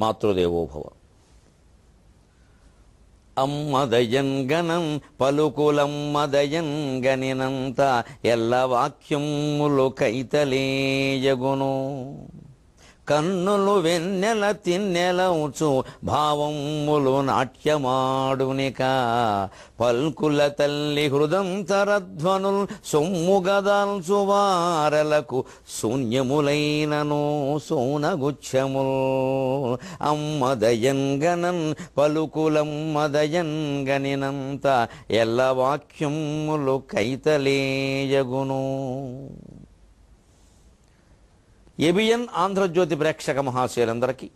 మాతృదేవోభవ. అమ్మదయంగనం పలుకులమ్మదయంగనినంత ఎల్ల వాక్యములు కైతలేయగును. కన్నులు వెన్నెల తిన్నెలవుచు భావములు నాట్యమాడునిక. పల్కుల తల్లి హృదంతరధ్వనుల్ సొమ్ముగదాల్చు వారలకు శూన్యములైనను సోనగుచ్చముల్. అమ్మదయంగనన్ పలుకులమ్మదయంగనినంత ఎల్ల వాక్యములు కైతలేయగును. ఏబిఎన్ ఆంధ్రజ్యోతి ప్రేక్షక మహాశయులందరికీ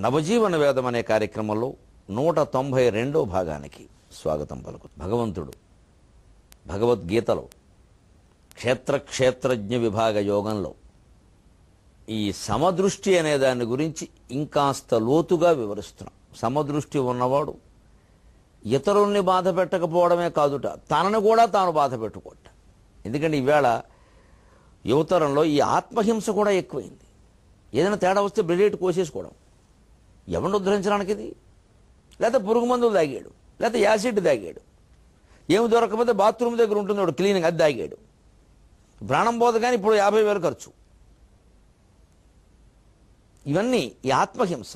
నవజీవన వేదం అనే కార్యక్రమంలో 192వ భాగానికి స్వాగతం పలుకు. భగవంతుడు భగవద్గీతలో క్షేత్రజ్ఞ విభాగ యోగంలో ఈ సమదృష్టి అనే దాని గురించి ఇంకాస్త లోతుగా వివరిస్తున్నాం. సమదృష్టి ఉన్నవాడు ఇతరుల్ని బాధ పెట్టకపోవడమే కాదుట, తనను కూడా తాను బాధ పెట్టుకోట. ఎందుకంటే ఈవేళ యువతరంలో ఈ ఆత్మహింస కూడా ఎక్కువైంది. ఏదైనా తేడా వస్తే బ్లడ్ కోసేసుకోవడం. ఎవరిని ఉద్ధరించడానికి ఇది? లేకపోతే పురుగు మందులు తాగాడు, లేకపోతే యాసిడ్ తాగాడు, ఏమి దొరకకపోతే బాత్రూమ్ దగ్గర ఉంటుంది వాడు క్లీనింగ్, అది తాగాడు. ప్రాణం పోదు కానీ ఇప్పుడు 50,000 ఖర్చు. ఇవన్నీ ఈ ఆత్మహింస.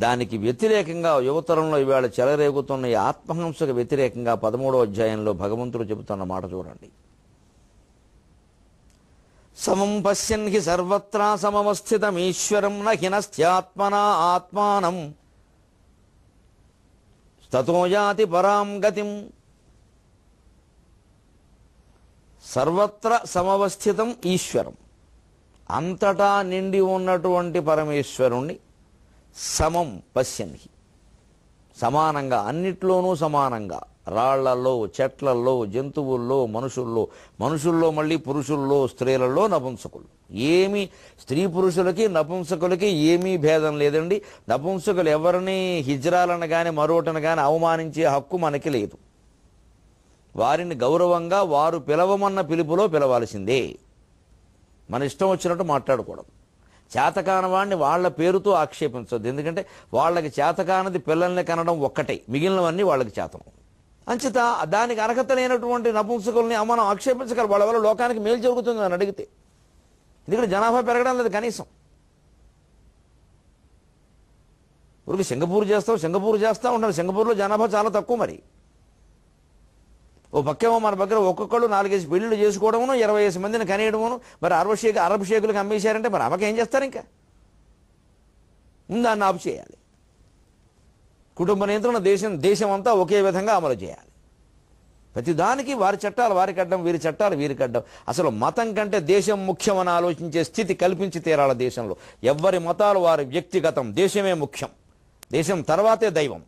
దానికి వ్యతిరేకంగా యువతరంలో ఇవాళ చెలరేగుతున్న ఈ ఆత్మహింసకు వ్యతిరేకంగా 13వ అధ్యాయంలో భగవంతుడు చెబుతున్న మాట చూడండి. సమం పశ్యన్ హి సర్వత్రా సమమస్థితమీశ్వరం న హినస్థ్యాత్మనా ఆత్మానం తతో యాతి పరాం గతిం. సర్వత్ర సమవస్థితం ఈశ్వరం, అంతటా నిండి ఉన్నటువంటి పరమేశ్వరుణ్ణి సమం పశ్యన్హి, సమానంగా, అన్నిట్లోనూ సమానంగా, రాళ్లలో, చెట్లల్లో, జంతువుల్లో, మనుషుల్లో మళ్ళీ పురుషుల్లో, స్త్రీలలో, నపుంసకులు. ఏమీ స్త్రీ పురుషులకి నపుంసకులకి ఏమీ భేదం లేదండి. నపుంసకులు ఎవరిని హిజ్రాలను కానీ మరోటను కానీ అవమానించే హక్కు మనకి లేదు. వారిని గౌరవంగా వారు పిలవమన్న పిలుపులో పిలవాల్సిందే. మన ఇష్టం వచ్చినట్టు మాట్లాడకూడదు. చేతకానవాడిని వాళ్ల పేరుతో ఆక్షేపించవద్దు. ఎందుకంటే వాళ్ళకి చేతకానది పిల్లల్ని కనడం ఒక్కటే, మిగిలినవన్నీ వాళ్ళకి చేతనం. అంచేత దానికి అర్హత లేనటువంటి నపుంసకుల్ని మనం ఆక్షేపించగలం. వాళ్ళ వల్ల లోకానికి మేలు జరుగుతుంది అని అడిగితే. ఎందుకంటే జనాభా పెరగడం లేదు కనీసం. ఊరికి సింగపూర్ చేస్తూ ఉంటారు. సింగపూర్లో జనాభా చాలా తక్కువ. మరి ఓ పక్కేమో మన దగ్గర ఒక్కొక్కళ్ళు 4-5 పెళ్లిళ్ళు చేసుకోవడమును, 25 మందిని కనేయడమును. మరి అరబ్ షేకులకు అమ్మేశారంటే మరి అమ్మకేం చేస్తారు? ఇంకా దాన్ని ఆపు చేయాలి. కుటుంబ నియంత్రణ దేశం అంతా ఒకే విధంగా అమలు చేయాలి. ప్రతిదానికి వారి చట్టాలు వారికి అడ్డం, వీరి చట్టాలు వీరికి అడ్డం. అసలు మతం కంటే దేశం ముఖ్యమని ఆలోచించే స్థితి కల్పించి తీరాల దేశంలో. ఎవ్వరి మతాలు వారి వ్యక్తిగతం, దేశమే ముఖ్యం. దేశం తర్వాతే దైవం.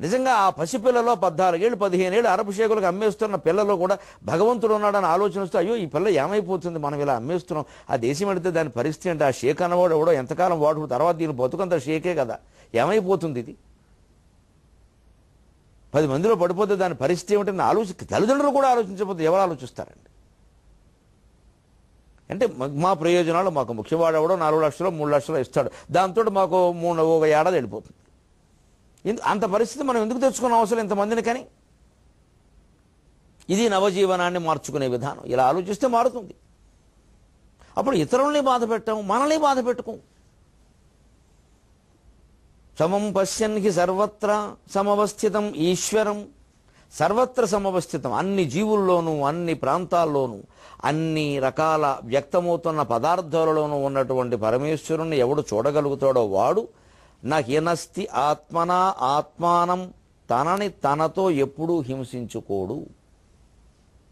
నిజంగా ఆ పసిపిల్లలో 14 ఏళ్ళు 15 ఏళ్ళు అరబ్ షేకులకు అమ్మేస్తున్న పిల్లలు కూడా భగవంతుడు ఉన్నాడని ఆలోచనిస్తూ, అయ్యో ఈ పిల్ల ఏమైపోతుంది, మనం ఇలా అమ్మేస్తున్నాం, ఆ దేశం వెళితే దాని పరిస్థితి అంటే, ఆ షేక్ అన్నవాడు ఎవడో ఎంతకాలం వాడు, తర్వాత దీని బతుకంత షేకే కదా, ఏమైపోతుంది ఇది, 10 మందిలో పడిపోతే దాని పరిస్థితి ఏమిటని తల్లిదండ్రులు కూడా ఆలోచించకపోతే ఎవరు ఆలోచిస్తారండి? అంటే మా ప్రయోజనాలు మాకు ముఖ్యవాడు ఎవడో 4 లక్షలు 3 లక్షలు ఇస్తాడు, దాంతో మాకు 1 ఏడాది వెళ్ళిపోతుంది. అంత పరిస్థితి మనం ఎందుకు తెచ్చుకున్న అవసరం ఇంతమందిని? కానీ ఇది నవజీవనాన్ని మార్చుకునే విధానం. ఇలా ఆలోచిస్తే మారుతుంది. అప్పుడు ఇతరుల్ని బాధ పెట్టాం, మనల్ని బాధ పెట్టుకోం. సమం పశ్యన్ హి సర్వత్ర సమవస్థితం ఈశ్వరం. సర్వత్ర సమవస్థితం, అన్ని జీవుల్లోనూ, అన్ని ప్రాంతాల్లోనూ, అన్ని రకాల వ్యక్తమవుతున్న పదార్థాలలోనూ ఉన్నటువంటి పరమేశ్వరుణ్ణి ఎవడు చూడగలుగుతాడో వాడు నా హీనస్తి ఆత్మనా ఆత్మానం, తనని తనతో ఎప్పుడూ హింసించుకోడు.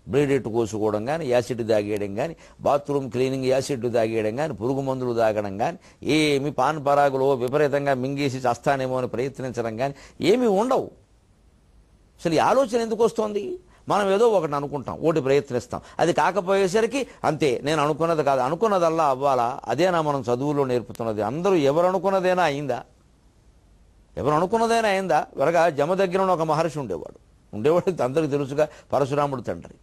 బ్లేడెట్టు కోసుకోవడం కానీ, యాసిడ్ తాగేయడం కానీ, బాత్రూమ్ క్లీనింగ్ యాసిడ్ తాగేయడం కానీ, పురుగు మందులు తాగడం కానీ, ఏమి పాన్ పరాగులో విపరీతంగా మింగేసి చస్తానేమో అని ప్రయత్నించడం కానీ ఏమీ ఉండవు. అసలు ఈ ఆలోచన ఎందుకు వస్తుంది? మనం ఏదో ఒకటి అనుకుంటాం, ఒకటి ప్రయత్నిస్తాం, అది కాకపోయేసరికి అంతే, నేను అనుకున్నది కాదు, అనుకున్నదల్లా అవ్వాలా? అదేనా మనం చదువులో నేర్పుతున్నది? అందరూ ఎవరు అనుకున్నదేనా అయిందా? ఎవరు అనుకున్నదైనా అయిందా? వరగా జమ దగ్గర ఒక మహర్షి ఉండేవాడు అందరికీ తెలుసుగా, పరశురాముడు తండ్రి.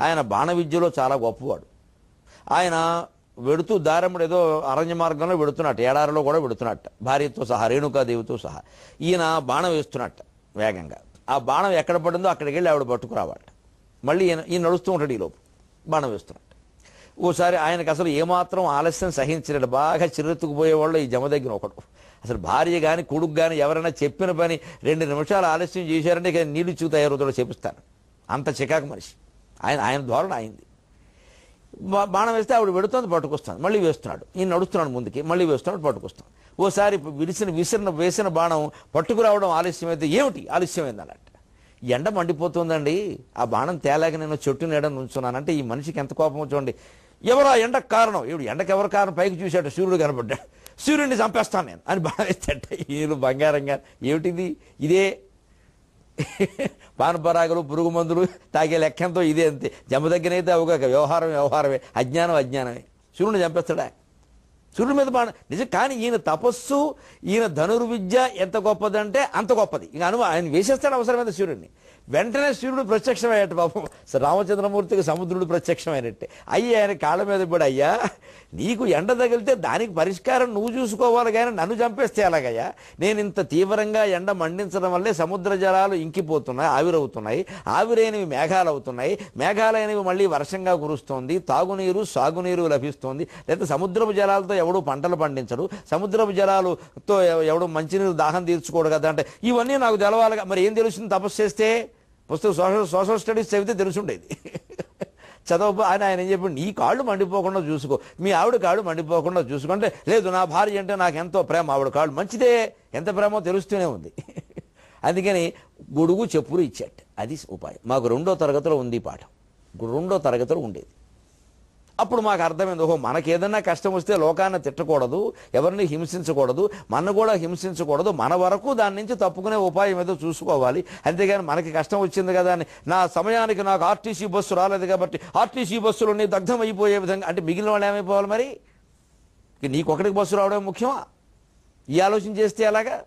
ఆయన బాణ విద్యలో చాలా గొప్పవాడు. ఆయన వెడుతూ దారముడు ఏదో అరణ్య మార్గంలో వెడుతున్నట్టు, ఏడారిలో కూడా వెడుతున్నట్టు, భార్యతో సహా, రేణుకాదేవితో సహా. ఈయన బాణం వేస్తున్నట్టు వేగంగా. ఆ బాణం ఎక్కడ పడిందో అక్కడికి వెళ్ళి ఆవిడ పట్టుకురావాలట. మళ్ళీ ఈయన నడుస్తూ ఉంటాడు, ఈలోపు బాణం వేస్తున్నట్టు. ఓసారి ఆయనకు అసలు ఏమాత్రం ఆలస్యం సహించలేడు. బాగా చిరెత్తుకుపోయేవాళ్ళు ఈ జమదగ్గిన ఒకడు. అసలు భార్య కానీ కొడుకు కానీ ఎవరైనా చెప్పిన పని 2 నిమిషాలు ఆలస్యం చేశారంటే ఇక నీళ్ళు చూ తయారవుతాడో చెప్పిస్తాను. అంత చికాకు మనిషి ఆయన ధోరణి అయింది. బాణం వేస్తే ఆవిడ వెడుతుంది, పట్టుకొస్తాను, మళ్ళీ వేస్తున్నాడు. ఈయన నడుస్తున్నాడు ముందుకి, మళ్ళీ వేస్తున్నాడు, పట్టుకొస్తాను. ఓసారి వేసిన బాణం పట్టుకురావడం ఆలస్యమైతే, ఏమిటి ఆలస్యమైంది అన్నట్టు. ఎండ మండిపోతుందండి, ఆ బాణం తేలాక నేను చెట్టు నీడ నుంచున్నానంటే ఈ మనిషికి ఎంత కోపం చూడండి. ఎవరా ఎండకు కారణం? ఇప్పుడు ఎండకు ఎవరు కారణం? పైకి చూశాడు, సూర్యుడు కనబడ్డాడు. సూర్యుడిని చంపేస్తాను నేను అని బాణం వేస్తాట. ఈయన బంగారంగా ఏమిటిది, ఇదే పానపరాగలు పురుగు మందులు తాగే లెక్కంతో ఇదే అంతే. జమదగ్గినైతే ఒక వ్యవహారమే, అజ్ఞానమే. సూర్యుడిని చంపేస్తాడా? సూర్యుడి మీద బాణం నిజం. కానీ ఈయన తపస్సు, ఈయన ధనుర్విద్య ఎంత గొప్పదంటే అంత గొప్పది. ఇంకా ఆయన వేసేస్తాడు అవసరమైన సూర్యుడిని. వెంటనే సూర్యుడు ప్రత్యక్షమయ్యట. పాపం రామచంద్రమూర్తికి సముద్రుడు ప్రత్యక్షమైనట్టే. ఆయన కాళ్ళ మీద పడి, అయ్యా నీకు ఎండ తగిలితే దానికి పరిష్కారం నువ్వు చూసుకోవాలి కానీ నన్ను చంపేస్తే ఎలాగయ్యా? నేను ఇంత తీవ్రంగా ఎండ మండించడం వల్లే సముద్ర జలాలు ఇంకిపోతున్నాయి, ఆవిరవుతున్నాయి. ఆవిరైనవి మేఘాలు అవుతున్నాయి, మేఘాలైనవి మళ్ళీ వర్షంగా కురుస్తోంది, తాగునీరు సాగునీరు లభిస్తోంది. లేదా సముద్రపు జలాలతో ఎవడు పంటలు పండించడు, సముద్రపు జలాలతో ఎవడు మంచినీరు దాహం తీర్చుకోడు కదా. అంటే ఇవన్నీ నాకు తెలవాలిగా. మరి ఏం తెలుస్తుంది తపస్సు చేస్తే? పుస్తకం సోషల్ స్టడీస్ చదివితే తెలుసుండేది. చదవపో ఆయన ఏం చెప్పాడు, నీ కాళ్ళు మండిపోకుండా చూసుకో, మీ ఆవిడ కాళ్ళు మండిపోకుండా చూసుకుంటే, లేదు నా భార్య అంటే నాకు ఎంతో ప్రేమ, ఆవిడ కాళ్ళు మంచిదే, ఎంత ప్రేమో తెలుస్తూనే ఉంది. అందుకని గొడుగు చెప్పులు ఇచ్చాట. అది ఉపాయం. మాకు 2వ తరగతిలో ఉంది ఈ పాఠం, 2వ తరగతిలో ఉండేది. అప్పుడు మాకు అర్థమైంది, ఓహో మనకి ఏదైనా కష్టం వస్తే లోకాన్ని తిట్టకూడదు, ఎవరిని హింసించకూడదు, మన కూడా హింసించకూడదు, మన వరకు దాని నుంచి తప్పుకునే ఉపాయం ఏదో చూసుకోవాలి. అంతేగాని మనకి కష్టం వచ్చింది కదా అని నా సమయానికి నాకు ఆర్టీసీ బస్సు రాలేదు కాబట్టి ఆర్టీసీ బస్సులన్నీ దగ్ధం అయిపోయే విధంగా, అంటే మిగిలిన వాళ్ళు ఏమైపోవాలి? మరి నీకొకటికి బస్సు రావడం ముఖ్యమా? ఈ ఆలోచన చేస్తే ఎలాగా?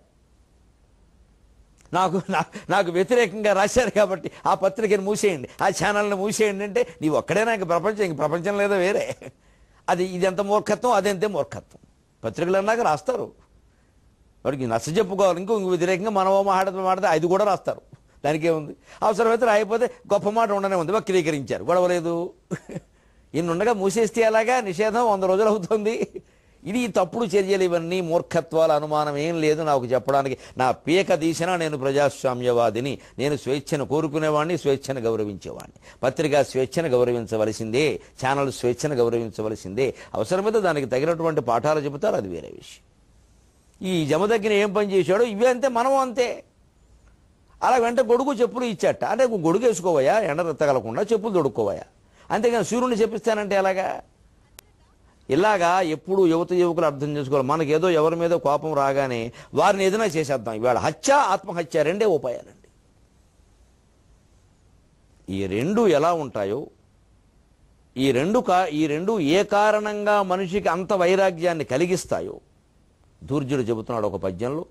నాకు వ్యతిరేకంగా రాశారు కాబట్టి ఆ పత్రికను మూసేయండి, ఆ ఛానల్ని మూసేయండి అంటే నీవు ఒక్కడేనా ఇంక ప్రపంచం లేదా వేరే? ఇది ఎంత మూర్ఖత్వం, అదెంతే మూర్ఖత్వం. పత్రికలు అన్నాక రాస్తారు, వాడికి నచ్చ చెప్పుకోవాలి. ఇంకో వ్యతిరేకంగా మనమో మాట్లాడితే అది కూడా రాస్తారు. దానికి ఏముంది? అవసరమైతే రాయిపోతే గొప్ప మాట ఉండనే ఉంది, వక్రీకరించారు, గొడవలేదు. ఇన్నుండగా మూసేస్తే ఎలాగా? నిషేధం 100 రోజులు అవుతుంది. ఇది తప్పుడు చర్యలు, ఇవన్నీ మూర్ఖత్వాల అనుమానం ఏం లేదు నాకు చెప్పడానికి. నా పీక తీసినా నేను ప్రజాస్వామ్యవాదిని, నేను స్వేచ్ఛను కోరుకునేవాడిని, స్వేచ్ఛను గౌరవించేవాడిని. పత్రికా స్వేచ్ఛను గౌరవించవలసిందే, ఛానల్ స్వేచ్ఛను గౌరవించవలసిందే. అవసరమైతే దానికి తగినటువంటి పాఠాలు చెబుతారు, అది వేరే విషయం. ఈ జమదగ్గిన ఏం పని చేశాడో ఇవే అంతే, మనము అంతే. అలా వెంట గొడుగు చెప్పులు ఇచ్చాట. అంటే గొడుగు వేసుకోవయా, ఎండ తగలకుండా చెప్పులు తొడుక్కోవయా, అంతేగాని సూర్యుడిని చెప్పిస్తానంటే ఎలాగా? ఇలాగా ఎప్పుడు యువకులు అర్థం చేసుకోవాలి. మనకేదో ఎవరి మీద కోపం రాగానే వారిని ఏదైనా చేసేద్దాం. ఇవాళ హత్య, ఆత్మహత్య 2 ఉపాయాలండి. ఈ 2 ఎలా ఉంటాయో, ఈ రెండు ఏ కారణంగా మనిషికి అంత వైరాగ్యాన్ని కలిగిస్తాయో ధూర్జుడు చెబుతున్నాడు ఒక పద్యంలో.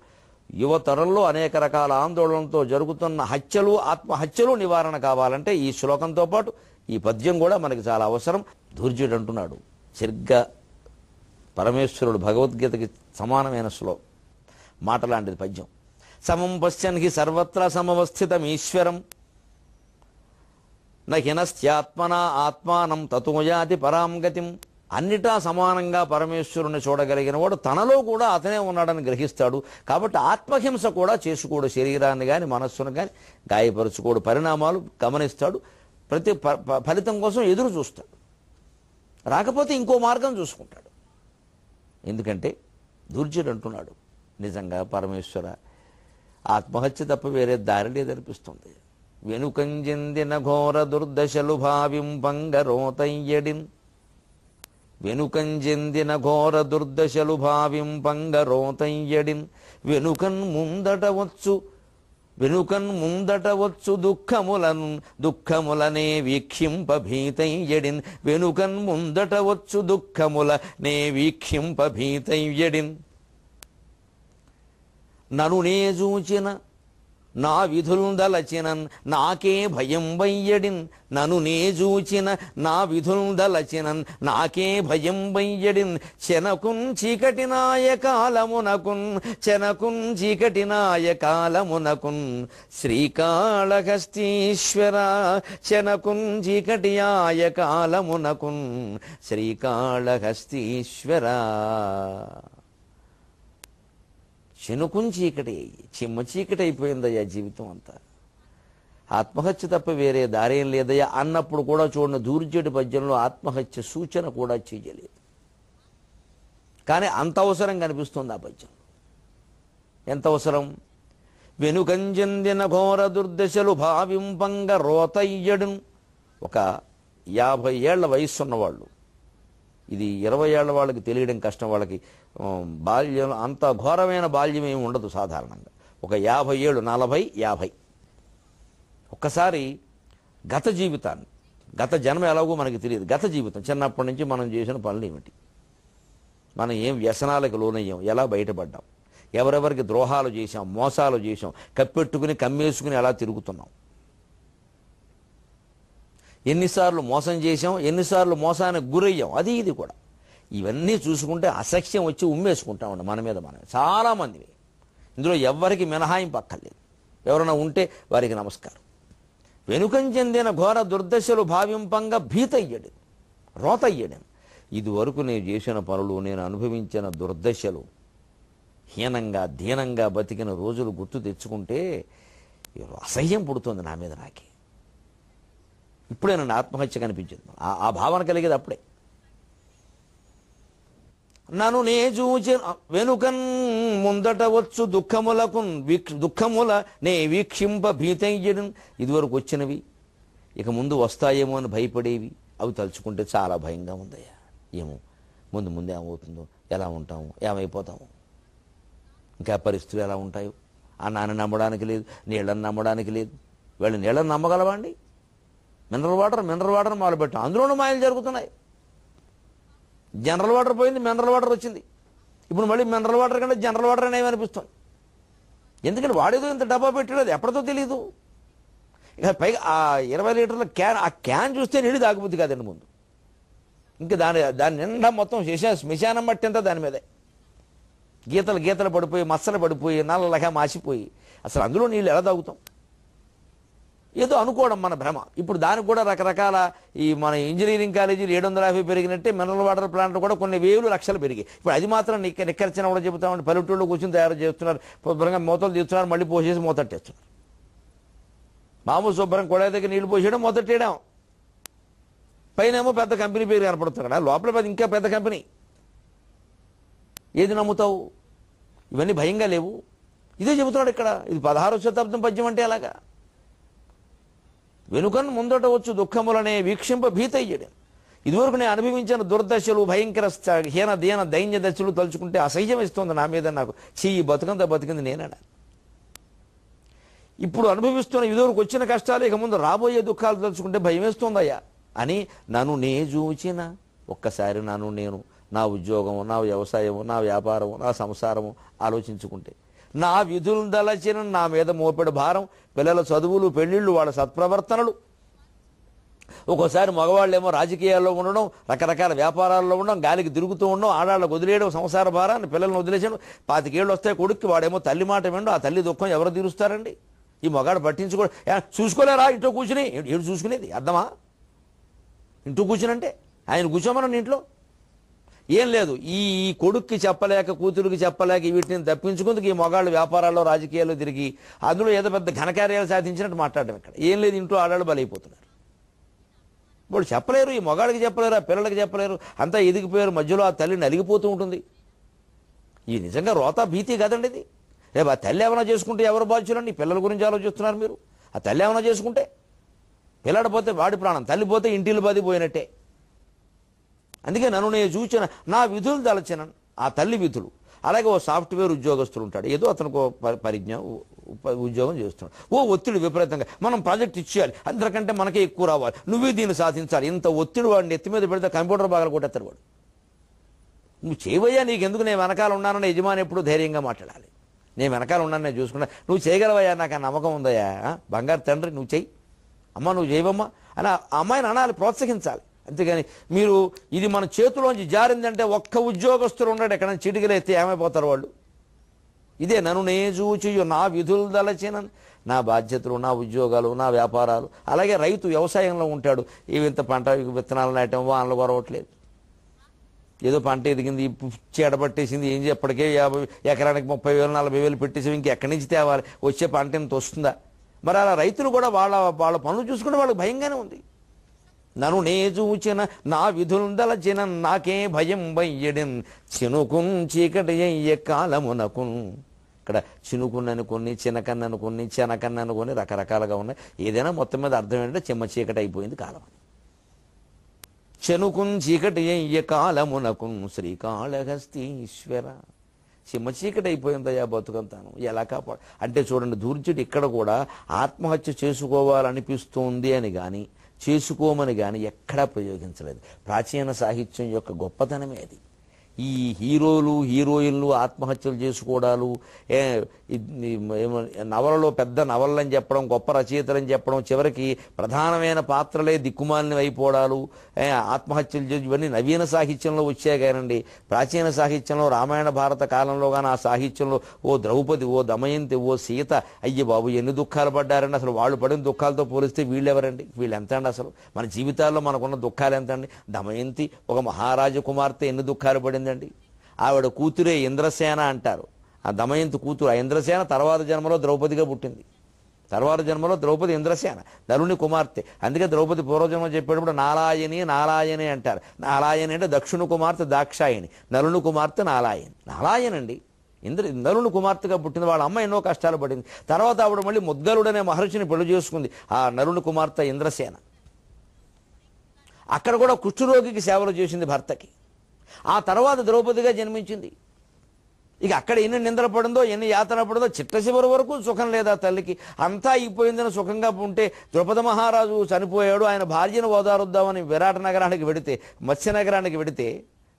యువతరంలో అనేక రకాల ఆందోళనలతో జరుగుతున్న హత్యలు, ఆత్మహత్యలు నివారణ కావాలంటే ఈ శ్లోకంతో పాటు ఈ పద్యం కూడా మనకి చాలా అవసరం. ధూర్జుడు అంటున్నాడు, సరిగ్గా పరమేశ్వరుడు భగవద్గీతకి సమానమైన మాట లాంటిది పద్యం. సమం పశ్యన్ హి సర్వత్ర సమవస్థితం ఈశ్వరం నహినస్త్యాత్మనా ఆత్మానం తతోయాతి పరాం గతిం. అన్నిటా సమానంగా పరమేశ్వరుని చూడగలిగిన వాడు తనలో కూడా అతనే ఉన్నాడని గ్రహిస్తాడు. కాబట్టి ఆత్మహింస కూడా చేసుకోడు, శరీరాన్ని కానీ మనస్సును కానీ గాయపరుచుకోడు, పరిణామాలు గమనిస్తాడు, ప్రతి ఫలితం కోసం ఎదురు చూస్తాడు. రాకపోతే ఇంకో మార్గం చూసుకుంటాడు. ఎందుకంటే ధూర్జుడు అంటున్నాడు, నిజంగా పరమేశ్వర ఆత్మహత్య తప్ప వేరే దారి లేదనిపిస్తుంది. వెనుకంజెందిన ఘోర దుర్దశలు భావింపంగరోతయ్యడిన్, వెనుకంజెందిన ఘోర దుర్దశలు భావింపంగరోతయ్యడిన్, వెనుకన్ ముందట వచ్చు దుఃఖములనే వీక్షింప భీతయ్యడిన్, వెనుకన్ ముందట వచ్చు దుఃఖములనే వీక్షింప భీతయ్యడిన్. నా విధుల్దలచినన్ నాకే భయం వయ్యడిన్ నను నే చూచిన నా విధుల్దలచినన్ నాకే భయం వయ్యడిన్ చెనకున్ చీకటినాయ కాలమునకున్ చెనకున్ చీకటినాయ కాలమునకున్ శ్రీకాళహస్తీశ్వర చెనకున్ చీకటియాయ కాలమునకున్ శ్రీకాళహస్తీశ్వర. చెనుకుని చీకటి చిమ్మ చీకటి అయిపోయిందయ్యా జీవితం అంతా. ఆత్మహత్య తప్ప వేరే దారేం లేదయ్యా అన్నప్పుడు కూడా చూడండి దూర్జటి పద్యంలో ఆత్మహత్య సూచన కూడా చేయలేదు. కానీ అంత అవసరం కనిపిస్తుంది ఆ పద్యం. ఎంత అవసరం? వెనుకంజందిన ఘోర దుర్దశలు భావింపంగ రోతయ్యడు. ఒక 50 ఏళ్ల వయస్సు ఉన్నవాళ్ళు, ఇది 20 ఏళ్ల వాళ్ళకి తెలియడం కష్టం. వాళ్ళకి బాల్యం అంత ఘోరమైన బాల్యం ఏమి ఉండదు సాధారణంగా. ఒక 50 ఏళ్ళు, 40, 50. ఒక్కసారి గత జీవితాన్ని, గత జన్మ ఎలాగో మనకి తెలియదు, గత జీవితం చిన్నప్పటి నుంచి మనం చేసిన పనులు ఏమిటి, మనం ఏం వ్యసనాలకు లోనయ్యాం, ఎలా బయటపడ్డాం, ఎవరెవరికి ద్రోహాలు చేశాం, మోసాలు చేశాం, కప్పెట్టుకుని కమ్మేసుకుని ఎలా తిరుగుతున్నాం, ఎన్నిసార్లు మోసం చేశాం, ఎన్నిసార్లు మోసానికి గురయ్యాం, అది ఇది కూడా. ఇవన్నీ చూసుకుంటే అసహ్యం వచ్చి ఉమ్మేసుకుంటామండి మన మీద మనం. చాలామంది, ఇందులో ఎవ్వరికి మినహాయింపు అక్కర్లేదు. ఎవరైనా ఉంటే వారికి నమస్కారం. వెనుకం చెందిన ఘోర దుర్దశలు భావింపంగా భీతయ్యడు, రోతయ్యడు. ఇదివరకు నేను చేసిన పనులు, నేను అనుభవించిన దుర్దశలు, హీనంగా దీనంగా బతికిన రోజులు గుర్తు తెచ్చుకుంటే అసహ్యం పుడుతుంది నా మీద నాకే. ఇప్పుడే నన్ను ఆత్మహత్య కనిపించింది, ఆ భావన కలిగేది అప్పుడే. నన్ను నే చూచి వెనుకన్ ముందట వచ్చు దుఃఖముల నే వీక్షింప భీతయ్యడు. ఇదివరకు వచ్చినవి ఇక ముందు వస్తాయేమో అని భయపడేవి, అవి తలుచుకుంటే చాలా భయంగా ఉందయ్యా. ఏమో ముందు ఏమవుతుందో, ఎలా ఉంటాము, ఏమైపోతాము, ఇంకా పరిస్థితులు ఎలా ఉంటాయో. అన్నాన్ని నమ్మడానికి లేదు, నీళ్ళని నమ్మడానికి లేదు. వీళ్ళు నీళ్ళని నమ్మగలవాండి? మినరల్ వాటర్ మొదలుపెట్టాం, అందులోనూ మాయలు జరుగుతున్నాయి. జనరల్ వాటర్ పోయింది, మినరల్ వాటర్ వచ్చింది. ఇప్పుడు మళ్ళీ మినరల్ వాటర్ కంటే జనరల్ వాటర్ అనేవి అనిపిస్తుంది. ఎందుకంటే వాడేదో ఇంత డబ్బా పెట్టాడు, ఎప్పటితో తెలియదు. ఇక పైగా ఆ 20 లీటర్ల క్యాన్, ఆ క్యాన్ చూస్తే నీళ్ళు తాగుబుద్ది కాదండి ముందు. ఇంకా దాని నిండా మొత్తం శ్మశానం మట్టి అంతా దాని మీదే. గీతలు పడిపోయి, మచ్చలు పడిపోయి, నల్లగా మాసిపోయి, అసలు అందులో నీళ్ళు ఎలా తాగుతాం? ఏదో అనుకోవడం మన భ్రమ. ఇప్పుడు దానికి కూడా రకరకాల ఈ మన ఇంజనీరింగ్ కాలేజీలు 750 పెరిగినట్టే మినరల్ వాటర్ ప్లాంట్లు కూడా కొన్ని వేలు లక్షలు పెరిగాయి. ఇప్పుడు అది మాత్రం నిక్కరిచిన కూడా చెబుతామండి. పల్లెటూళ్ళు కూర్చొని తయారు చేస్తున్నారు, శుభ్రంగా మూతలు తీస్తున్నారు, మళ్ళీ పోసేసి మూతట్టేస్తున్నారు. మామూలు శుభ్రం కొడాయి దగ్గర నీళ్లు పోసేయడం, మూతట్టేయడం. పైనేమో పెద్ద కంపెనీ పేరు కనపడుతుంది కదా, లోపల ఇంకా పెద్ద కంపెనీ. ఏది నమ్ముతావు? ఇవన్నీ భయంగా లేవు. ఇదే చెబుతున్నాడు ఇక్కడ. ఇది 16వ శతాబ్దం పద్యం అంటే అలాగా. వెనుకన్ ముందట వచ్చు దుఃఖములనే వీక్షింప భీతయ్యడు. ఇదివరకు నేను అనుభవించిన దుర్దశలు, భయంకర హీన దీన దైన్య దశలు తలుచుకుంటే అసహ్యం ఇస్తుంది నా మీద. నాకు చెయ్యి బతికింది నేనడా. ఇప్పుడు అనుభవిస్తున్న ఇదివరకు వచ్చిన కష్టాలు, ఇక ముందు రాబోయే దుఃఖాలు తలుచుకుంటే భయం వేస్తుందయ్యా అని నన్ను నే చూచిన ఒక్కసారి నన్ను నేను, నా ఉద్యోగము, నా వ్యవసాయము, నా వ్యాపారము, నా సంసారము ఆలోచించుకుంటే, నా విధులు దలచిన నా మీద మోపెడు భారం, పిల్లల చదువులు, పెళ్లిళ్ళు, వాళ్ళ సత్ప్రవర్తనలు, ఒక్కోసారి మగవాళ్ళేమో రాజకీయాల్లో ఉండడం, రకరకాల వ్యాపారాల్లో ఉండడం, గాలికి తిరుగుతూ ఉండడం, ఆడాళ్ళకు వదిలేయడం, సంసార భారాన్ని పిల్లలను వదిలేసాడు. 25 ఏళ్ళు వస్తాయి కొడుక్కి, వాడేమో తల్లి మాట వినడం. ఆ తల్లి దుఃఖం ఎవరు తీరుస్తారండి? ఈ మగాడు పట్టించుకో, చూసుకోలేరా ఇంట్లో కూర్చుని? ఏడు చూసుకునేది అర్థమా? ఇంట్లో కూర్చునంటే ఆయన కూర్చోమని ఇంట్లో ఏం లేదు. ఈ కొడుక్కి చెప్పలేక, కూతురికి చెప్పలేక వీటిని తప్పించుకుందుకు ఈ మొగాళ్ళు వ్యాపారాల్లో, రాజకీయాల్లో తిరిగి అందులో ఏదో పెద్ద ఘనకార్యాలు సాధించినట్టు మాట్లాడడం. ఇక్కడ ఏం లేదు, ఇంట్లో ఆడాళ్ళు బలైపోతున్నారు. వాళ్ళు చెప్పలేరు, ఈ మొగాడికి చెప్పలేరు, ఆ పిల్లలకి చెప్పలేరు, అంతా ఎదిగిపోయారు. మధ్యలో ఆ తల్లి నలిగిపోతూ ఉంటుంది. ఇది నిజంగా రోత భీతి కదండి ఇది. రేపు ఆ తల్లి ఏమైనా చేసుకుంటే ఎవరు బాధ్యులండి? పిల్లల గురించి ఆలోచిస్తున్నారు మీరు. ఆ తల్లి ఏమైనా చేసుకుంటే, పిల్లడు పోతే వాడి ప్రాణం, తల్లి పోతే ఇంటిల్లు బది పోయినట్టే. అందుకే నన్ను నేను చూచిన నా విధులు దలచిన ఆ తల్లి విధులు. అలాగే ఓ సాఫ్ట్వేర్ ఉద్యోగస్తులు ఉంటాడు, ఏదో అతనికి పరిజ్ఞానం, ఉద్యోగం చేస్తున్నాడు. ఓ ఒత్తిడి విపరీతంగా, మనం ప్రాజెక్ట్ ఇచ్చేయాలి, అందరికంటే మనకే ఎక్కువ రావాలి, నువ్వే దీన్ని సాధించాలి. ఇంత ఒత్తిడి వాడిని ఎత్తి మీద పెడితే కంప్యూటర్ బాగా కొట్టేస్తాడు వాడు. నువ్వు చేయవయ్యా, నీకెందుకు, నేను వెనకాల ఉన్నానని యజమాని ఎప్పుడు ధైర్యంగా మాట్లాడాలి. నేను వెనకాల ఉన్నాను, నేను చూసుకున్నా, నువ్వు చేయగలవయ్యా, నాకు ఆ నమ్మకం ఉందయ్యా, బంగారు తండ్రి నువ్వు చెయ్యి, అమ్మ నువ్వు చేయవమ్మా అని ఆ అమ్మాయిని అనాలి, ప్రోత్సహించాలి. అంతేగాని మీరు ఇది మన చేతిలోంచి జారిందంటే ఒక్క ఉద్యోగస్తులు ఉన్నాడు ఎక్కడైనా చిటికలైతే ఏమైపోతారు వాళ్ళు. ఇదే నన్ను నేజూచియు నా విధులు దలచిన, నా బాధ్యతలు, నా ఉద్యోగాలు, నా వ్యాపారాలు. అలాగే రైతు వ్యవసాయంలో ఉంటాడు, ఇంత పంట విత్తనాలు నాటం, వానలు కొరవట్లేదు, ఏదో పంట ఎదిగింది, చీడపట్టేసింది, ఏం ఎప్పటికే 50 ఎకరానికి 30,000 40,000 పెట్టేసి ఇంకెక్కడి నుంచి తేవాలి, వచ్చే పంట ఇంత వస్తుందా? మరి అలా రైతులు కూడా వాళ్ళ పనులు చూసుకుంటే వాళ్ళకి భయంగానే ఉంది. నన్ను నే చూచిన నా విధుందలచిన నాకే భయం వయ్యడిన్ చినుకున్ చీకటి అయ్యే కాలమునకున్. ఇక్కడ చినుకున్ననుకొని, చినకన్ననుకొని, చెనకన్ననుకొని రకరకాలుగా ఉన్నాయి. ఏదైనా మొత్తం మీద అర్థం ఏంటంటే చెమ్మ చీకటి అయిపోయింది కాలం అని. చెనుకున్ చీకటి అయ్యే కాలమునకున్ శ్రీకాళహస్తీశ్వర. చిమ్మ చీకటి అయిపోయిందయ్యా బతుకంతాను, ఎలా కాపాడు అంటే చూడండి, దూర్జుడు ఇక్కడ కూడా ఆత్మహత్య చేసుకోవాలనిపిస్తుంది అని కానీ చేసుకోమని కానీ ఎక్కడా ప్రయోగించలేదు. ప్రాచీన సాహిత్యం యొక్క గొప్పతనమే అది. ఈ హీరోలు హీరోయిన్లు ఆత్మహత్యలు చేసుకోవడాలు, నవలలో పెద్ద నవలని చెప్పడం, గొప్ప రచయితలని చెప్పడం, చివరికి ప్రధానమైన పాత్రలే దిక్కుమాలినవి అయిపోవడాలు, ఆత్మహత్యలు చేసి, ఇవన్నీ నవీన సాహిత్యంలో వచ్చాయి కానండి. ప్రాచీన సాహిత్యంలో రామాయణ భారత కాలంలో కానీ ఆ సాహిత్యంలో ఓ ద్రౌపది, ఓ దమయంతి, ఓ సీత, అయ్య బాబు ఎన్ని దుఃఖాలు పడ్డారండి. అసలు వాళ్ళు పడిన దుఃఖాలతో పోలిస్తే వీళ్ళెవరండి? వీళ్ళు ఎంత అండి? అసలు మన జీవితాల్లో మనకున్న దుఃఖాలు ఎంత అండి? దమయంతి ఒక మహారాజ కుమార్తె ఎన్ని దుఃఖాలు పడింది. ఆవిడ కూతురే ఇంద్రసేన అంటారు. ఆ దమయంతి కూతురు, ఆ ఇంద్రసేన తర్వాత జన్మలో ద్రౌపదిగా పుట్టింది. తర్వాత జన్మలో ద్రౌపది ఇంద్రసేన, నలుని కుమార్తె. అందుకే ద్రౌపది పూర్వజన్మ చెప్పేటప్పుడు నారాయణి నారాయణి అంటారు. నారాయణి అంటే దక్షిణ కుమార్తె దాక్షాయిని, నలుని కుమార్తె నారాయణి. నారాయణండి నలుని కుమార్తెగా పుట్టింది. వాళ్ళ అమ్మ ఎన్నో కష్టాలు పడింది. తర్వాత ఆవిడ మళ్ళీ ముద్గలుడనే మహర్షిని పెళ్లి చేసుకుంది, ఆ నలుని కుమార్తె ఇంద్రసేన. అక్కడ కూడా కుష్ఠరోగికి సేవలు చేసింది భర్తకి. ఆ తర్వాత ద్రౌపదిగా జన్మించింది. ఇక అక్కడ ఎన్ని నిందలు పడిందో, ఎన్ని యాతన పడిందో, చిట్ట చివరి వరకు సుఖం లేదా తల్లికి. అంతా అయిపోయిందని సుఖంగా ఉంటే ద్రౌపద మహారాజు చనిపోయాడు, ఆయన భార్యను ఓదారుద్దామని విరాట నగరానికి వెడితే, మత్స్యనగరానికి వెడితే,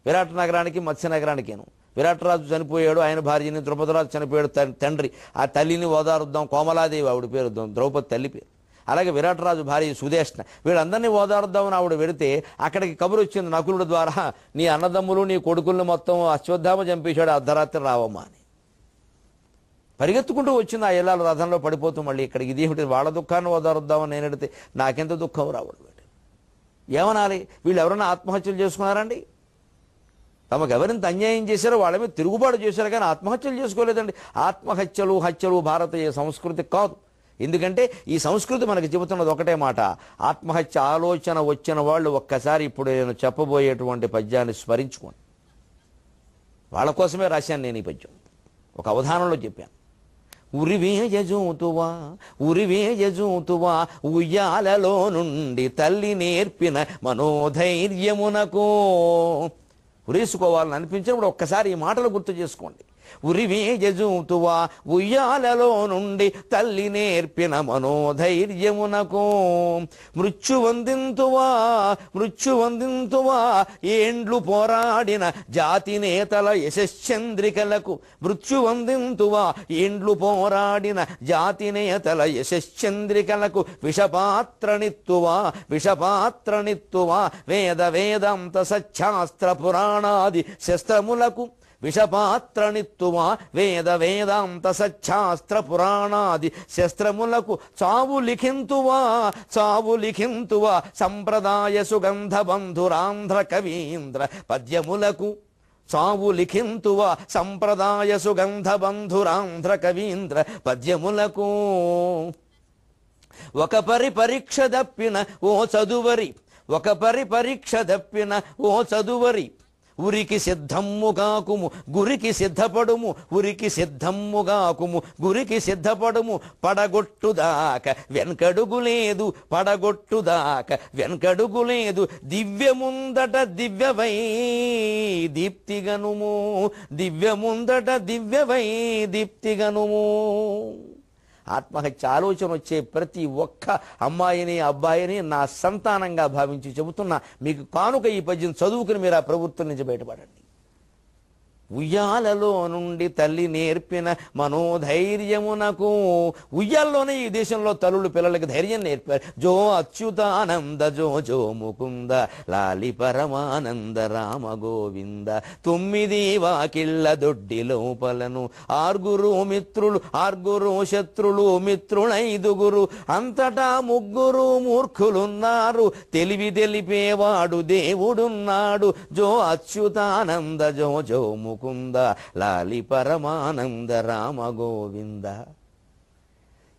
విరాట నగరానికి మత్స్యనగరానికేను, విరాటరాజు చనిపోయాడు, ఆయన భార్యని, ద్రౌపదరాజు చనిపోయాడు తండ్రి, ఆ తల్లిని ఓదారుద్దాం, కోమలాదేవి ఆవిడ పేరు, ద్రౌపది తల్లి పేరు. అలాగే విరాటరాజు భార్య సుదేష్ణ, వీళ్ళందరినీ ఓదారుద్దామని ఆవిడ వెడితే అక్కడికి కబురు వచ్చింది నకులుడి ద్వారా, నీ అన్నదమ్ములు నీ కొడుకుల్ని మొత్తం అశ్వత్థామ చంపేశాడు, అర్ధరాత్రి రావమ్మా అని. పరిగెత్తుకుంటూ వచ్చింది ఆ ఇళ్ళాలు రథంలో పడిపోతూ. మళ్ళీ ఇక్కడికి ఇదేమిటి, వాళ్ళ దుఃఖాన్ని ఓదారుద్దామని నేను ఎడితే నాకెంత దుఃఖం రావడం. ఏమనాలి? వీళ్ళు ఎవరైనా ఆత్మహత్యలు చేసుకున్నారండి? తమకు ఎవరింత అన్యాయం చేశారో వాళ్ళ మీద తిరుగుబాటు చేశారు కానీ ఆత్మహత్యలు చేసుకోలేదండి. హత్యలు భారతీయ సంస్కృతి కాదు. ఎందుకంటే ఈ సంస్కృతి మనకి చెబుతున్నది ఒకటే మాట, ఆత్మహత్య ఆలోచన వచ్చిన వాళ్ళు ఒక్కసారి ఇప్పుడు నేను చెప్పబోయేటువంటి పద్యాన్ని స్మరించుకోండి. వాళ్ళ కోసమే రాశాను నేను ఈ పద్యం, ఒక అవధానంలో చెప్పాను. ఉరివేయజూతువా ఉయ్యాలలో నుండి తల్లి నేర్పిన మనోధైర్యమునకు. ఉరేసుకోవాలని అనిపించినప్పుడు ఒక్కసారి ఈ మాటలు గుర్తు చేసుకోండి. ఉరివేయజూతువా ఉయ్యాలలో నుండి తల్లి నేర్పిన మనోధైర్యమునకు. మృత్యువందింతువా ఏండ్లు పోరాడిన జాతి నేతల యశశ్చంద్రికలకు. మృత్యువందింతువా ఏండ్లు పోరాడిన జాతి నేతల యశశ్చంద్రికలకు. విషపాత్రనిత్తువా వేదాంత సచ్చాస్త్ర పురాణాది శస్త్రములకు. విషపాత్రనిత్తువా వేదాంత సచ్చాస్త్ర పురాణాది శస్త్రములకు. చావు లిఖింతువా సంప్రదాయ సుగంధ బంధురాంధ్ర కవీంద్ర పద్యములకు. చావు లిఖింతువా సంప్రదాయ సుగంధ బంధురాంధ్ర కవీంద్ర పద్యములకు. ఒక పరీక్ష దప్పిన ఓ చదువరి, ఉరికి సిద్ధమ్ముగాకుము గురికి సిద్ధపడుము, గురికి సిద్ధపడుము. పడగొట్టుదాక వెనకడుగు లేదు, దివ్యముందట దివ్యవై దీప్తిగనుము. ఆత్మహత్య ఆలోచన వచ్చే ప్రతి ఒక్క అమ్మాయిని అబ్బాయిని నా సంతానంగా భావించి చెబుతున్నా. మీకు కానుక ఈ పద్యం చదువుకుని మీరు ఆ ప్రవృత్తుల నుంచి బయటపడండి. ఉయ్యాలలో నుండి తల్లి నేర్పిన మనోధైర్యమునకు. ఉయ్యాల్లోనే ఈ దేశంలో తల్లులు పిల్లలకి ధైర్యం నేర్పారు. జో అచ్యుతానంద జో జో ముకుంద లాలి పరమానంద రామ గోవింద. 9 వాకిళ్ళ దొడ్డి లోపలను 6 మిత్రులు 6 శత్రులు మిత్రులైదుగురు అంతటా 3 మూర్ఖులున్నారు తెలివి తెలిపేవాడు దేవుడున్నాడు. జో అచ్యుతానంద జో జో ముకుంద లాలి పరమానంద రామ గోవింద.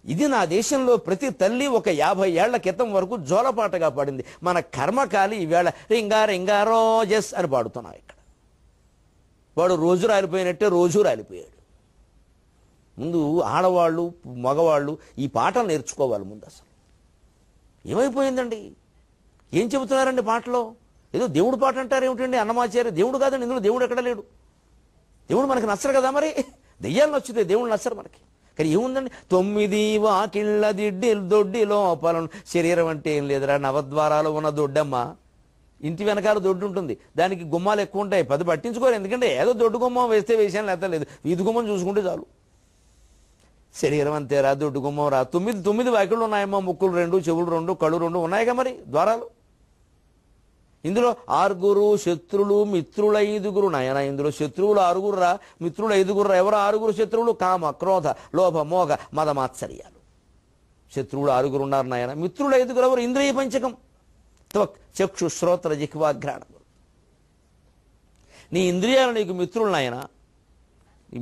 ఇది నా దేశంలో ప్రతి తల్లి ఒక 50 ఏళ్ల క్రితం వరకు జోలపాటగా పాడింది. మన కర్మకాలి ఈవేళ రింగా రింగా రోజెస్ అని పాడుతున్నాం. ఇక్కడ వాడు రోజు రాలిపోయినట్టే రోజు రాలిపోయాడు. ముందు ఆడవాళ్ళు మగవాళ్ళు ఈ పాటలు నేర్చుకోవాలి. ముందు అసలు ఏమైపోయిందండి? ఏం చెబుతున్నారండి పాటలో? ఏదో దేవుడు పాట అంటారు ఏమిటండి? అన్నమాచార్య దేవుడు కాదండి, ఇందులో దేవుడు ఎక్కడ లేడు. దేవుడు మనకి నచ్చరు కదా, మరి దెయ్యాలు నచ్చుతాయి, దేవుడు నచ్చరు మనకి. కానీ ఏముందండి? 9 వాకిళ్ళ దొడ్డి లోపలను. శరీరం అంటే ఏం లేదురా, నవద్వారాలు ఉన్న దొడ్డమ్మ. ఇంటి వెనకాల దొడ్డు ఉంటుంది, దానికి గుమ్మాలు ఎక్కువ ఉంటాయి, పది పట్టించుకోరు. ఎందుకంటే ఏదో దొడ్డు గుమ్మం వేస్తే వేసాను లేత లేదు, వీధి గుమ్మం చూసుకుంటే చాలు. శరీరం అంతేరా, దొడ్డు గుమ్మం రా. 9 వాకిళ్ళు ఉన్నాయమ్మా, ముక్కులు 2 చెవులు 2 కళ్ళు 2 ఉన్నాయిగా మరి ద్వారాలు. ఇందులో 6 శత్రులు మిత్రులు 5 నాయన. ఇందులో శత్రువులు 6 రా, మిత్రులు 5 రా. ఎవరు 6 శత్రువులు? కామ క్రోధ లోభ మోగ మద మాత్సర్యాలు. శత్రువులు 6 ఉన్నారు నాయన. మిత్రులు 5 ఎవరు? ఇంద్రియ పంచకం త్వక్ చక్షు శ్రోత్ర జిహ్వాఘ్రాణములు. నీ ఇంద్రియాలు నీకు మిత్రులు నాయన,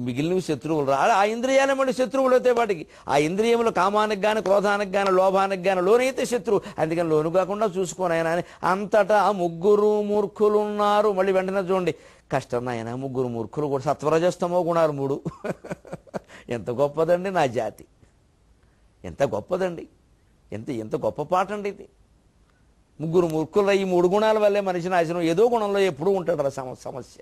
మిగిలినవి శత్రువులు రా. ఆ ఇంద్రియాలే మళ్ళీ శత్రువులు అయితే వాటికి. ఆ ఇంద్రియములు కామానికి గాని క్రోధానికి గాని లోభానికి గాని లోనైతే శత్రువు. అందుకని లోను కాకుండా చూసుకోనాయన అని. అంతటా 3 మూర్ఖులు ఉన్నారు. మళ్ళీ వెంటనే చూడండి, కష్టం నాయన, 3 మూర్ఖులు కూడా. సత్వరజస్తమో గుణాలు 3. ఎంత గొప్పదండి నా జాతి, ఎంత గొప్పదండి, ఎంత గొప్ప పాట అండి ఇది. 3 మూర్ఖులు, ఈ 3 గుణాల వల్లే మనిషి నాశనం. ఏదో గుణంలో ఎప్పుడూ ఉంటాడు రా సమస్య.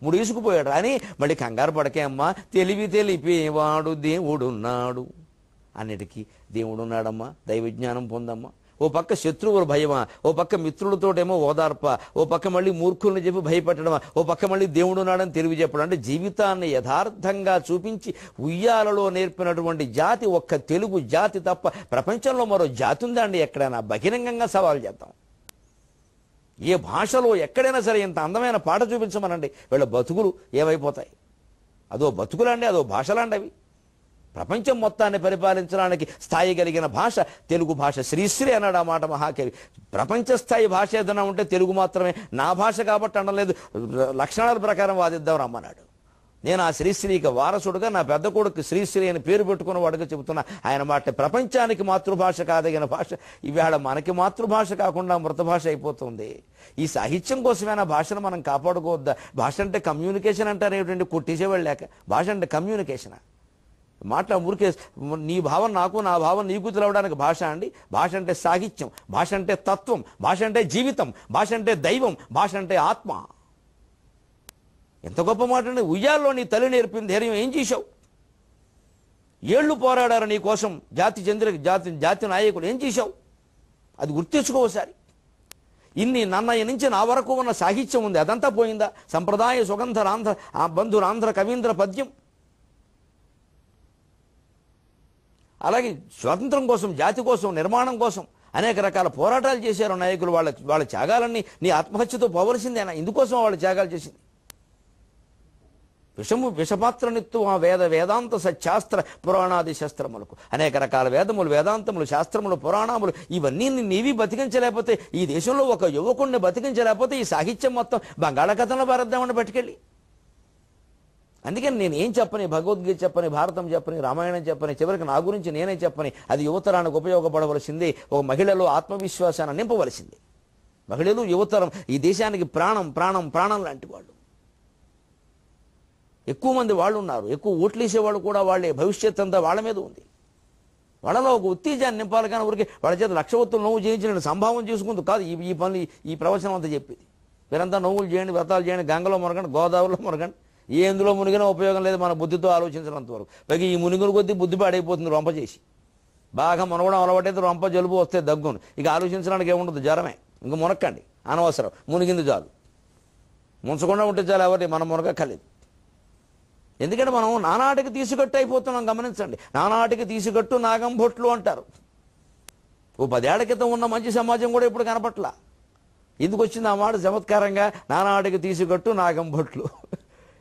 ముడేసుకుపోయాడు అని. మళ్ళీ కంగారు పడకే అమ్మా, తెలివి తెలిపేవాడు దేవుడున్నాడు. అన్నిటికీ దేవుడున్నాడమ్మా, దైవజ్ఞానం పొందమ్మా. ఓ పక్క శత్రువులు భయమా, ఓ పక్క మిత్రులతోటేమో ఓదార్ప, ఓ పక్క మళ్ళీ మూర్ఖుల్ని చెప్పి భయపెట్టడమా, ఓ పక్క మళ్ళీ దేవుడున్నాడని తెలివి చెప్పడం. అంటే జీవితాన్ని యథార్థంగా చూపించి ఉయ్యాలలో నేర్పినటువంటి జాతి ఒక్క తెలుగు జాతి తప్ప ప్రపంచంలో మరో జాతి ఉందా అండి ఎక్కడైనా? బహిరంగంగా సవాల్ చేద్దాం. ఏ భాషలో ఎక్కడైనా సరే ఇంత అందమైన పాట చూపించమనండి, వీళ్ళ బతుకులు ఏమైపోతాయి? అదో బతుకులండి, అదో భాషలండి అవి. ప్రపంచం మొత్తాన్ని పరిపాలించడానికి స్థాయి కలిగిన భాష తెలుగు భాష. శ్రీశ్రీ అన్నాడు ఆ మాట మహాకవి. ప్రపంచ స్థాయి భాష ఏదైనా ఉంటే తెలుగు మాత్రమే. నా భాష కాబట్టి అనలేదు, లక్షణాల ప్రకారం వాదిద్దాం రమ్మన్నాడు. నేను ఆ శ్రీశ్రీకి వారసుడుగా నా పెద్ద కొడుకు శ్రీశ్రీ అని పేరు పెట్టుకున్న వాడుగా చెబుతున్నా. ఆయన మాట ప్రపంచానికి మాతృభాష కాదగిన భాష ఈవేళ మనకి మాతృభాష కాకుండా మృత భాష అయిపోతుంది. ఈ సాహిత్యం కోసమైనా భాషను మనం కాపాడుకోవద్దా? భాష అంటే కమ్యూనికేషన్ అంటారు ఏమిటండి? కొట్టేసేవాళ్ళు లేక. భాష అంటే కమ్యూనికేషన్. మాట ఊరికే నీ భావం నాకు, నా భావం నీకు తెలవడానికి భాష అండి. భాష అంటే సాహిత్యం, భాష అంటే తత్వం, భాష అంటే జీవితం, భాష అంటే దైవం, భాష అంటే ఆత్మ. ఎంత గొప్ప మాట అండి. ఉయ్యాల్లో నీ తల్లి నేర్పిన ధైర్యం ఏం చేశావు? ఏళ్ళు పోరాడారు నీ కోసం జాతి నాయకులు. ఏం చేశావు? అది గుర్తించుకోసారి. ఇన్ని నన్నయ్య నుంచి నా వరకు ఉన్న సాహిత్యం ఉంది, అదంతా పోయిందా? సంప్రదాయ సుగంధరాంధ్ర బంధురాంధ్ర కవీంద్ర పద్యం. అలాగే స్వాతంత్రం కోసం, జాతి కోసం, నిర్మాణం కోసం అనేక రకాల పోరాటాలు చేశారు నాయకులు. వాళ్ళ త్యాగాలన్నీ నీ ఆత్మహత్యతో పోవలసిందేనా? ఇందుకోసం వాళ్ళు త్యాగాలు చేసింది. విషపాత్ర నిత్తు ఆ వేదాంత సత్శాస్త్ర పురాణాది శస్త్రములకు. అనేక రకాల వేదములు, వేదాంతములు, శాస్త్రములు, పురాణములు ఇవన్నీ నీవి బతికించలేకపోతే, ఈ దేశంలో ఒక యువకుడిని బతికించలేకపోతే ఈ సాహిత్యం మొత్తం బంగాళాఖాతంలో భారద్దామని పట్టుకెళ్ళి. అందుకని నేను ఏం చెప్పని, భగవద్గీత చెప్పని, భారతం చెప్పని, రామాయణం చెప్పని, చివరికి నా గురించి నేనే చెప్పని, అది యువతరానికి ఉపయోగపడవలసింది. ఒక మహిళలో ఆత్మవిశ్వాసాన్ని నింపవలసింది. మహిళలు యువతరం ఈ దేశానికి ప్రాణం ప్రాణం ప్రాణం లాంటి వాళ్ళు. ఎక్కువ మంది వాళ్ళు ఉన్నారు, ఎక్కువ ఓట్లేసేవాళ్ళు కూడా వాళ్ళే. భవిష్యత్ అంతా వాళ్ళ మీద ఉంది. వాళ్ళలో ఒక ఉత్తేజాన్ని నింపాలి కానీ ఊరికి వాళ్ళ చేత 1,00,000 ఒత్తులు నవ్వు చేయించిన సంభావం చేసుకుంటూ కాదు ఈ పనులు, ఈ ప్రవచనం అంతా చెప్పేది. మీరంతా నవ్వులు చేయండి, వ్రతాలు చేయండి, గంగలో మునగండి, గోదావరిలో మునగండి. ఎందులో మునిగినా ఉపయోగం లేదు మన బుద్ధితో ఆలోచించినంత వరకు. పైగా ఈ మునిగుల కొద్దీ బుద్ధి పాడైపోతుంది రొంప చేసి. బాగా మునగడం అలవాటైతే రొంప జలుబు వస్తే దగ్గును. ఇక ఆలోచించడానికి ఏముండదు, జ్వరమే. ఇంక మునక్కండి, అనవసరం. మునిగింది చాలు, ముంచకుండా ఉంటే చాలు. ఎవరి మనం మునగక్కర్లేదు. ఎందుకంటే మనం నానాటికి తీసుకట్టు అయిపోతున్నాం. గమనించండి, నానాటికి తీసుకట్టు నాగం భొట్లు అంటారు. ఓ 10 ఏళ్ల క్రితం ఉన్న మంచి సమాజం కూడా ఇప్పుడు కనపట్లా. ఎందుకు వచ్చింది ఆ మాట చమత్కారంగా? నానాటికి తీసుకట్టు నాగం భొట్లు.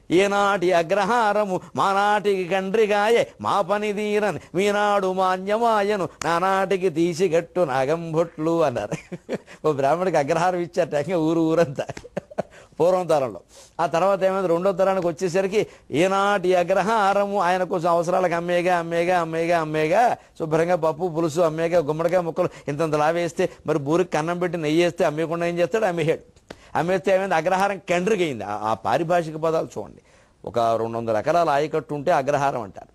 ఏనాటి అగ్రహారము మానాటికి కండ్రిగాయే మా పని తీరని మీనాడు మాన్యమాయను నానాటికి తీసిగట్టు నాగం భొట్లు అన్నారు. ఓ బ్రాహ్మడికి అగ్రహారం ఇచ్చారట ఊరంతా పూర్వం తరంలో. ఆ తర్వాత ఏమైంది, 2వ తరానికి వచ్చేసరికి ఏనాటి అగ్రహారము ఆయన కోసం అవసరాలకు అమ్మేగా శుభ్రంగా పప్పు పులుసు అమ్మేగా, గుమ్మడికాయ ముక్కలు ఇంతంత లావేస్తే, మరి బూరికి కన్నం పెట్టి నెయ్యి వేస్తే అమ్మేయకుండా ఏం చేస్తాడు, అమ్మేయాడు. అమ్మేస్తే ఏమైంది, అగ్రహారం కండ్రికయింది. ఆ పారిభాషిక పదాలు చూడండి. ఒక 200 ఎకరాల ఆయకట్టు ఉంటే అగ్రహారం అంటారు.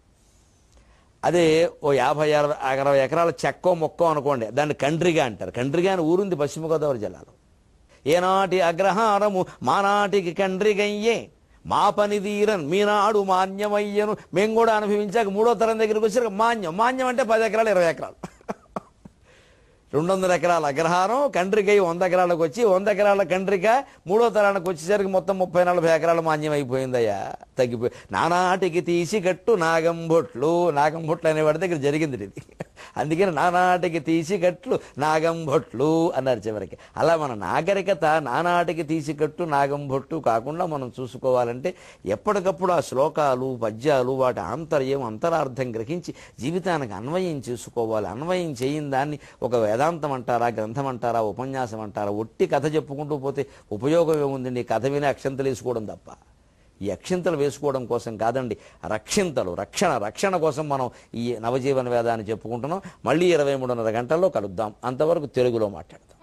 అదే ఓ 50-60 ఎకరాల చెక్కో మొక్కో అనుకోండి, దాన్ని కండ్రిగా అంటారు. కండ్రిగా అని ఊరుంది పశ్చిమ గోదావరి జిల్లాలో. ఏనాటి అగ్రహారము మానాటికి కండ్రిగయ్యే మా పని తీరన్ మీనాడు మాన్యమయ్యను. మేము కూడా అనుభవించాక 3వ తరం దగ్గరికి వచ్చాక మాన్యం అంటే 10 ఎకరాలు 20 ఎకరాలు. 200 ఎకరాల అగ్రహారం కండ్రికై 100 ఎకరాలకు వచ్చి 100 ఎకరాల కండ్రిక 3వ తరానికి వచ్చేసరికి మొత్తం 30-40 ఎకరాలు మాన్యం అయిపోయిందయ్యా, తగ్గిపోయి. నానాటికి తీసికట్టు నాగం భొట్లు అనేవాడి దగ్గర జరిగింది ఇది. అందుకని నానాటికి తీసికట్లు నాగం భొట్లు అన్నారు చివరికి. అలా మన నాగరికత నానాటికి తీసికట్టు నాగం భొట్టు కాకుండా మనం చూసుకోవాలంటే ఎప్పటికప్పుడు ఆ శ్లోకాలు పద్యాలు వాటి ఆంతర్యం అంతరార్థం గ్రహించి జీవితానికి అన్వయం చేసుకోవాలి. అన్వయం చేయని దాన్ని ఒక వేదాంతం అంటారా, గ్రంథం అంటారా, ఉపన్యాసం అంటారా, ఒట్టి కథ చెప్పుకుంటూ పోతే ఉపయోగం ఏముందండి? కథ విని అక్షంతలు వేసుకోవడం తప్ప. ఈ అక్షింతలు వేసుకోవడం కోసం కాదండి, రక్షణ కోసం మనం ఈ నవజీవన వేదాన్ని చెప్పుకుంటున్నాం. మళ్ళీ 23:30 గంటల్లో కలుద్దాం. అంతవరకు తెలుగులో మాట్లాడతాం.